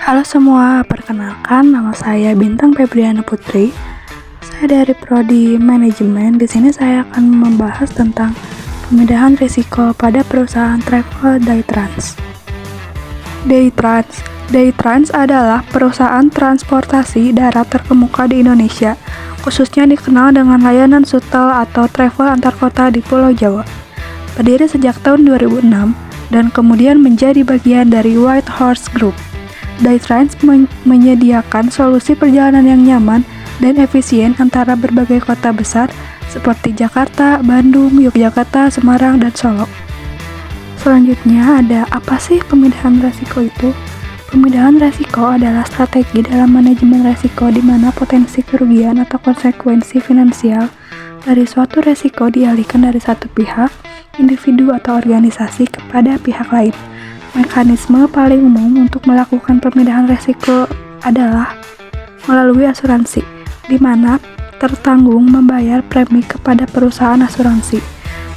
Halo semua, perkenalkan nama saya Bintang Febriana Putri. Saya dari Prodi Manajemen. Di sini saya akan membahas tentang pemindahan risiko pada perusahaan travel Daytrans. Daytrans adalah perusahaan transportasi darat terkemuka di Indonesia, khususnya dikenal dengan layanan shuttle atau travel antar kota di Pulau Jawa. Berdiri sejak tahun 2006 dan kemudian menjadi bagian dari White Horse Group. Daytrans menyediakan solusi perjalanan yang nyaman dan efisien antara berbagai kota besar seperti Jakarta, Bandung, Yogyakarta, Semarang, dan Solo. Selanjutnya ada apa sih pemindahan resiko itu? Pemindahan resiko adalah strategi dalam manajemen resiko di mana potensi kerugian atau konsekuensi finansial dari suatu resiko dialihkan dari satu pihak, individu atau organisasi kepada pihak lain. Mekanisme paling umum untuk melakukan pemindahan resiko adalah melalui asuransi, di mana tertanggung membayar premi kepada perusahaan asuransi.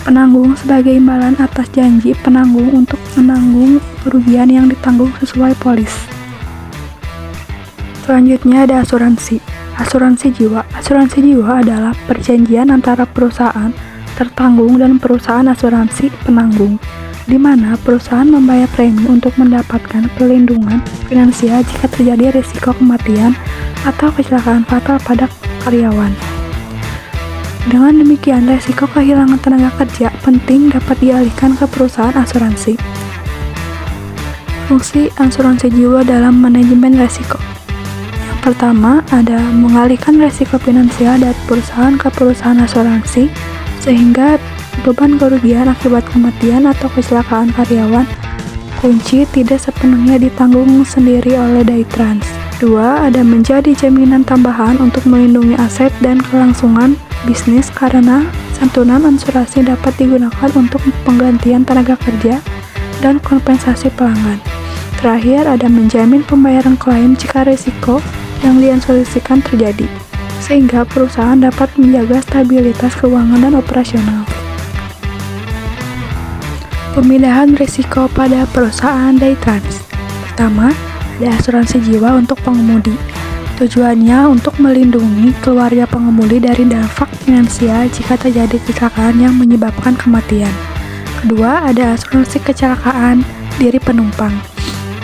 Penanggung sebagai imbalan atas janji penanggung untuk menanggung kerugian yang ditanggung sesuai polis. Selanjutnya ada asuransi. Asuransi jiwa. Asuransi jiwa adalah perjanjian antara perusahaan tertanggung dan perusahaan asuransi penanggung, di mana perusahaan membayar premi untuk mendapatkan perlindungan finansial jika terjadi risiko kematian atau kecelakaan fatal pada karyawan. Dengan demikian, risiko kehilangan tenaga kerja penting dapat dialihkan ke perusahaan asuransi. Fungsi asuransi jiwa dalam manajemen risiko. Yang pertama, ada mengalihkan risiko finansial dari perusahaan ke perusahaan asuransi, sehingga beban kerugian akibat kematian atau kecelakaan karyawan kunci tidak sepenuhnya ditanggung sendiri oleh Daytrans. 2. Ada menjadi jaminan tambahan untuk melindungi aset dan kelangsungan bisnis karena santunan asuransi dapat digunakan untuk penggantian tenaga kerja dan kompensasi pelanggan. Terakhir, ada menjamin pembayaran klaim jika risiko yang diasuransikan terjadi, sehingga perusahaan dapat menjaga stabilitas keuangan dan operasional. Pemindahan risiko pada perusahaan Daytrans. Pertama, ada asuransi jiwa untuk pengemudi. Tujuannya untuk melindungi keluarga pengemudi dari dampak finansial jika terjadi kecelakaan yang menyebabkan kematian. Kedua, ada asuransi kecelakaan diri penumpang.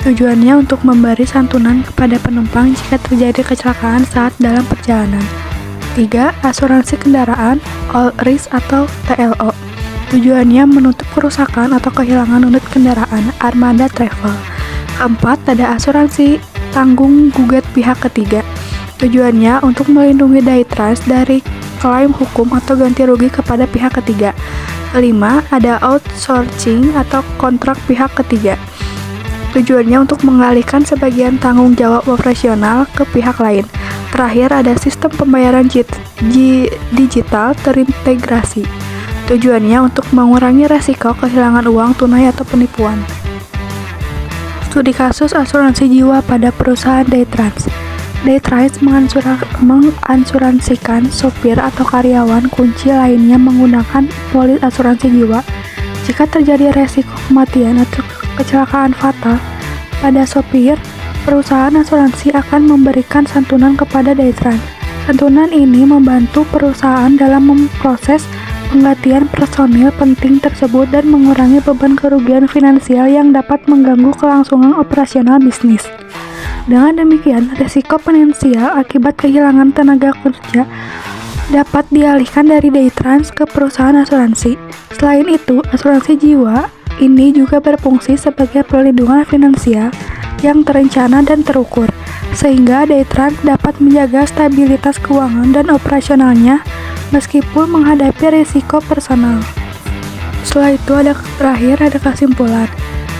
Tujuannya untuk memberi santunan kepada penumpang jika terjadi kecelakaan saat dalam perjalanan. 3. Asuransi kendaraan all risk atau TLO. Tujuannya menutup kerusakan atau kehilangan unit kendaraan armada travel. 4. Ada asuransi tanggung gugat pihak ketiga. Tujuannya untuk melindungi Daytrans dari klaim hukum atau ganti rugi kepada pihak ketiga. 5. Ada outsourcing atau kontrak pihak ketiga. Tujuannya untuk mengalihkan sebagian tanggung jawab operasional ke pihak lain. Terakhir, ada sistem pembayaran digital terintegrasi. Tujuannya untuk mengurangi resiko kehilangan uang tunai atau penipuan. Studi kasus asuransi jiwa pada perusahaan Daytrans. Daytrans mengasuransikan sopir atau karyawan kunci lainnya menggunakan polis asuransi jiwa. Jika terjadi resiko kematian atau kecelakaan fatal pada sopir, perusahaan asuransi akan memberikan santunan kepada Daytrans. Santunan ini membantu perusahaan dalam memproses penggantian personil penting tersebut dan mengurangi beban kerugian finansial yang dapat mengganggu kelangsungan operasional bisnis. Dengan demikian, risiko finansial akibat kehilangan tenaga kerja dapat dialihkan dari Daytrans ke perusahaan asuransi. Selain itu, asuransi jiwa ini juga berfungsi sebagai perlindungan finansial yang terencana dan terukur, sehingga Daytrans dapat menjaga stabilitas keuangan dan operasionalnya meskipun menghadapi risiko personal. Setelah itu terakhir ada kesimpulan.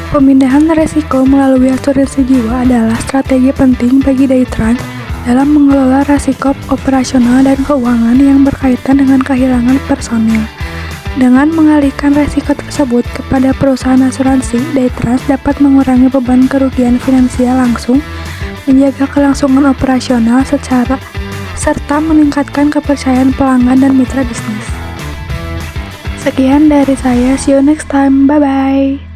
Pemindahan risiko melalui asuransi jiwa adalah strategi penting bagi Daytrans dalam mengelola risiko operasional dan keuangan yang berkaitan dengan kehilangan personil. Dengan mengalihkan risiko tersebut kepada perusahaan asuransi, Daytrans dapat mengurangi beban kerugian finansial langsung, menjaga kelangsungan operasional serta meningkatkan kepercayaan pelanggan dan mitra bisnis. Sekian dari saya, see you next time, bye-bye.